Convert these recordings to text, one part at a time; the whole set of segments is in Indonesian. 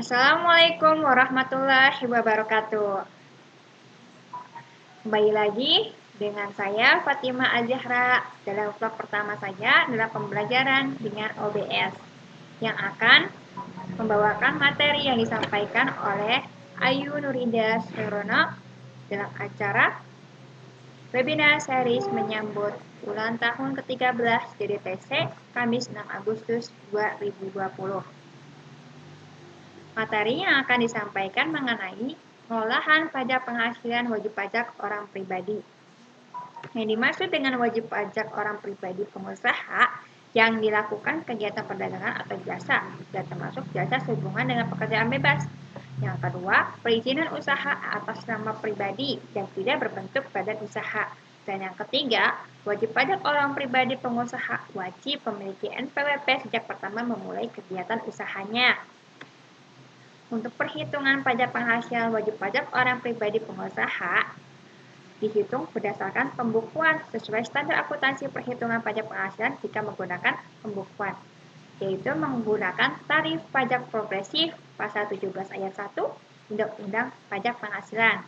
Assalamualaikum warahmatullahi wabarakatuh. Kembali lagi dengan saya Fatima Al-Zahra dalam vlog pertama saja adalah pembelajaran dengan OBS yang akan membawakan materi yang disampaikan oleh Ayu Nurida Surono dalam acara webinar series menyambut ulang tahun ke-13 DDTC Kamis 6 Agustus 2020. Materi yang akan disampaikan mengenai pengolahan pajak penghasilan wajib pajak orang pribadi. Yang dimaksud dengan wajib pajak orang pribadi pengusaha yang dilakukan kegiatan perdagangan atau jasa, dan termasuk jasa sehubungan dengan pekerjaan bebas. Yang kedua, perizinan usaha atas nama pribadi yang tidak berbentuk badan usaha. Dan yang ketiga, wajib pajak orang pribadi pengusaha wajib memiliki NPWP sejak pertama memulai kegiatan usahanya. Untuk perhitungan pajak penghasilan wajib pajak orang pribadi pengusaha dihitung berdasarkan pembukuan sesuai standar akuntansi perhitungan pajak penghasilan jika menggunakan pembukuan, yaitu menggunakan tarif pajak progresif pasal 17 ayat 1 Undang-Undang Pajak Penghasilan.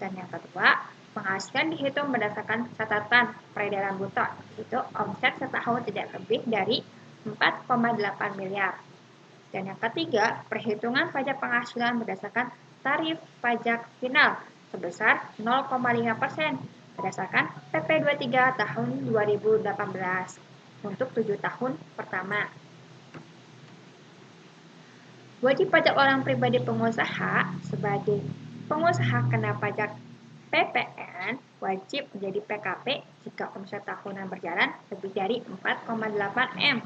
Dan yang kedua, penghasilan dihitung berdasarkan catatan peredaran bruto, yaitu omset setahun tidak lebih dari 4,8 miliar. Dan yang ketiga, perhitungan pajak penghasilan berdasarkan tarif pajak final sebesar 0,5% berdasarkan PP 23 tahun 2018 untuk 7 tahun pertama. Wajib pajak orang pribadi pengusaha sebagai pengusaha kena pajak PPN wajib menjadi PKP jika omset tahunan berjalan lebih dari 4,8 M.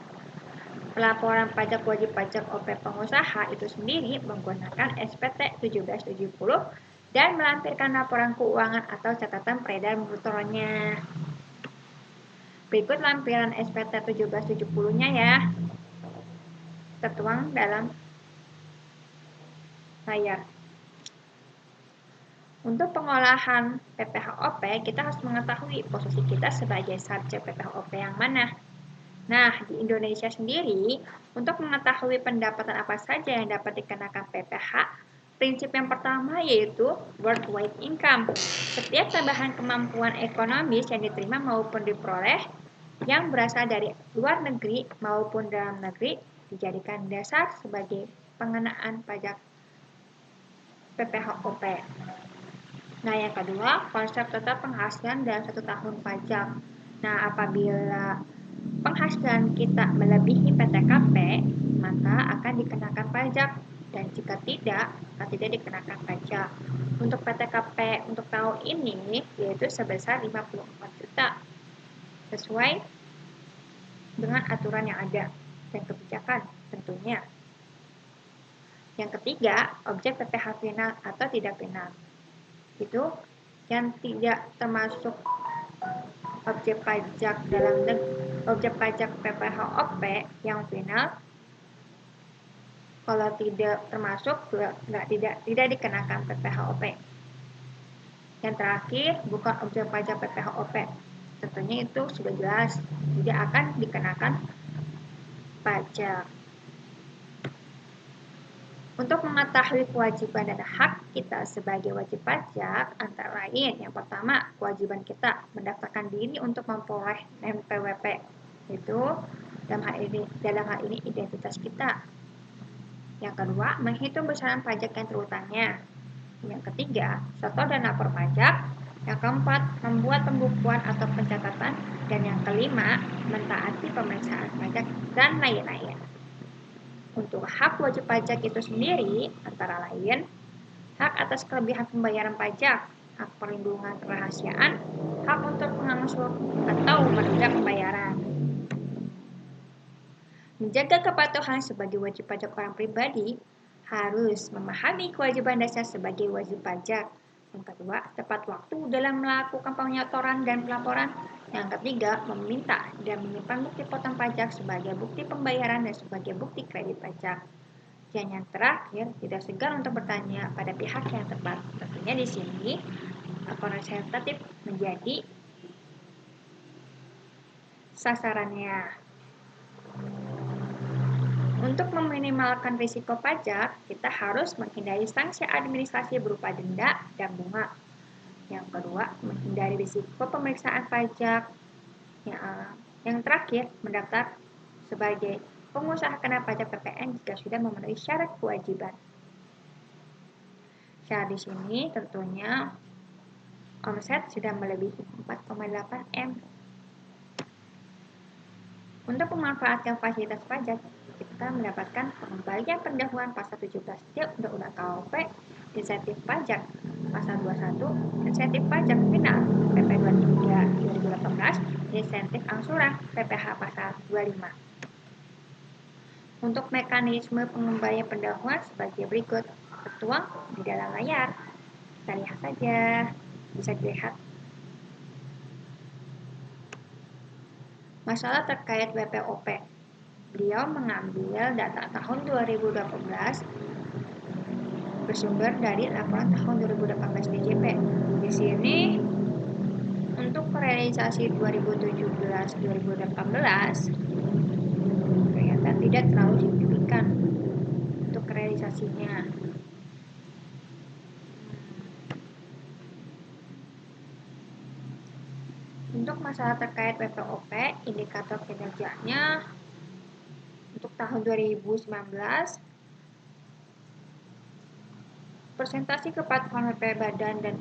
Pelaporan pajak wajib pajak OP pengusaha itu sendiri menggunakan SPT 1770 dan melampirkan laporan keuangan atau catatan peredaran brutonya. Berikut lampiran SPT 1770-nya ya, tertuang dalam layar. Untuk pengolahan PPHOP, kita harus mengetahui posisi kita sebagai subjek PPHOP yang mana. Nah, di Indonesia sendiri, untuk mengetahui pendapatan apa saja yang dapat dikenakan PPh, prinsip yang pertama yaitu worldwide income. Setiap tambahan kemampuan ekonomis yang diterima maupun diperoleh yang berasal dari luar negeri maupun dalam negeri dijadikan dasar sebagai pengenaan pajak PPHOP. Nah, yang kedua, konsep total penghasilan dalam 1 tahun pajak. Nah, apabila penghasilan kita melebihi PTKP, maka akan dikenakan pajak, dan jika tidak, maka tidak dikenakan pajak. Untuk PTKP untuk tahun ini yaitu sebesar 54 juta, sesuai dengan aturan yang ada dan kebijakan tentunya. Yang ketiga, objek PPh final atau tidak final. Itu yang tidak termasuk objek pajak dalam objek pajak PPHOP yang final, kalau tidak termasuk tidak dikenakan PPHOP. Yang terakhir, bukan objek pajak PPHOP, tentunya itu sudah jelas tidak akan dikenakan pajak. Untuk mengetahui kewajiban dan hak kita sebagai wajib pajak, antara lain yang pertama, kewajiban kita mendaftarkan diri untuk memperoleh NPWP, itu dalam hal ini identitas kita. Yang kedua, menghitung besaran pajak yang terutangnya. Yang ketiga, setor dan lapor pajak. Yang keempat, membuat pembukuan atau pencatatan. Dan yang kelima, mentaati pemeriksaan pajak dan lain-lain. Untuk hak wajib pajak itu sendiri, antara lain, hak atas kelebihan pembayaran pajak, hak perlindungan kerahasiaan, hak untuk mengangsur atau menunda pembayaran. Menjaga kepatuhan sebagai wajib pajak orang pribadi harus memahami kewajiban dasar sebagai wajib pajak. Yang kedua, tepat waktu dalam melakukan penyetoran dan pelaporan. Yang ketiga, meminta dan menyimpan bukti potong pajak sebagai bukti pembayaran dan sebagai bukti kredit pajak. Dan yang terakhir, tidak segan untuk bertanya pada pihak yang tepat. Tentunya di sini representatif menjadi sasarannya. Untuk meminimalkan risiko pajak, kita harus menghindari sanksi administrasi berupa denda dan bunga. Yang kedua, menghindari risiko pemeriksaan pajak. Yang terakhir, mendaftar sebagai pengusaha kena pajak PPN jika sudah memenuhi syarat kewajiban. Syarat di sini tentunya omset sudah melebihi 4,8 M. Untuk memanfaatkan fasilitas pajak, kita mendapatkan pengembalian pendahuluan pasal 17D Undang-Undang KUP, insentif pajak pasal 21, insentif pajak final PP 23 2018, insentif angsuran PPh pasal 25. Untuk mekanisme pengembalian pendahuluan sebagai berikut, tertuang di dalam layar. Kita lihat saja, bisa dilihat. Masalah terkait WPOP. Beliau mengambil data tahun 2018 bersumber dari laporan tahun 2018 DJP. Di sini untuk realisasi 2017-2018 ternyata tidak terlalu signifikan untuk realisasinya. Untuk masalah terkait WPOP, indikator kinerjanya untuk tahun 2019, persentase kepatuhan WP badan dan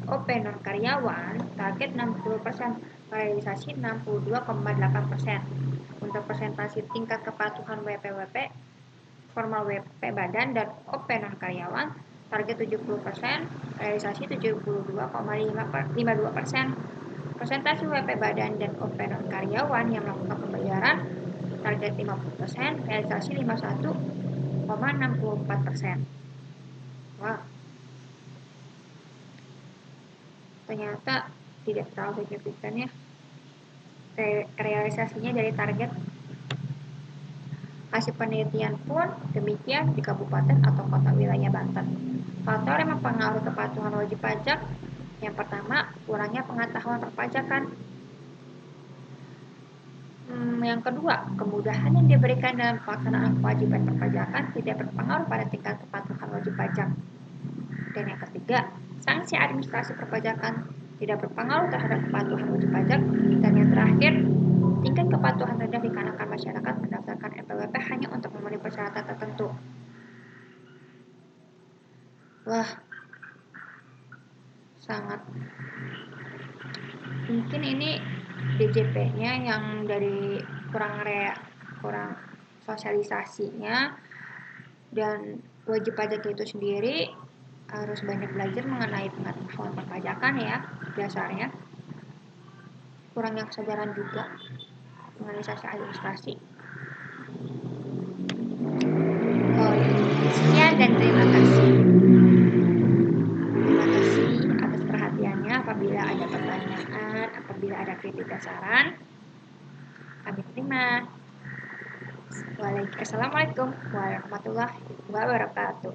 OP non karyawan target 60%, realisasi 62,8%. Untuk persentase tingkat kepatuhan WP formal WP badan dan OP non karyawan target 70%, realisasi 72,52%. Persentase WP badan dan OP non karyawan yang melakukan pembayaran target 50%, realisasi 51,64%. Wah, ternyata tidak terlalu signifikan ya realisasinya dari target. Hasil penelitian pun demikian di kabupaten atau kota wilayah Banten. Faktor yang mempengaruhi kepatuhan wajib pajak, yang pertama, kurangnya pengetahuan perpajakan. Yang kedua, kemudahan yang diberikan dalam pelaksanaan kewajiban perpajakan tidak berpengaruh pada tingkat kepatuhan wajib pajak. Dan yang ketiga, sanksi administrasi perpajakan tidak berpengaruh terhadap kepatuhan wajib pajak. Dan yang terakhir, tingkat kepatuhan rendah dikarenakan masyarakat mendaftarkan NPWP hanya untuk memenuhi persyaratan tertentu. Wah, sangat mungkin ini DJP-nya yang dari kurang sosialisasinya, dan wajib pajak itu sendiri harus banyak belajar mengenai pengetahuan perpajakan ya, dasarnya kurangnya kesadaran juga mengenai sanksi administrasi. Sekian dan terima kasih. Terima kasih atas perhatiannya. Apabila ada pertanyaan, apabila ada kritik dan saran, kami terima. Assalamualaikum warahmatullahi wabarakatuh.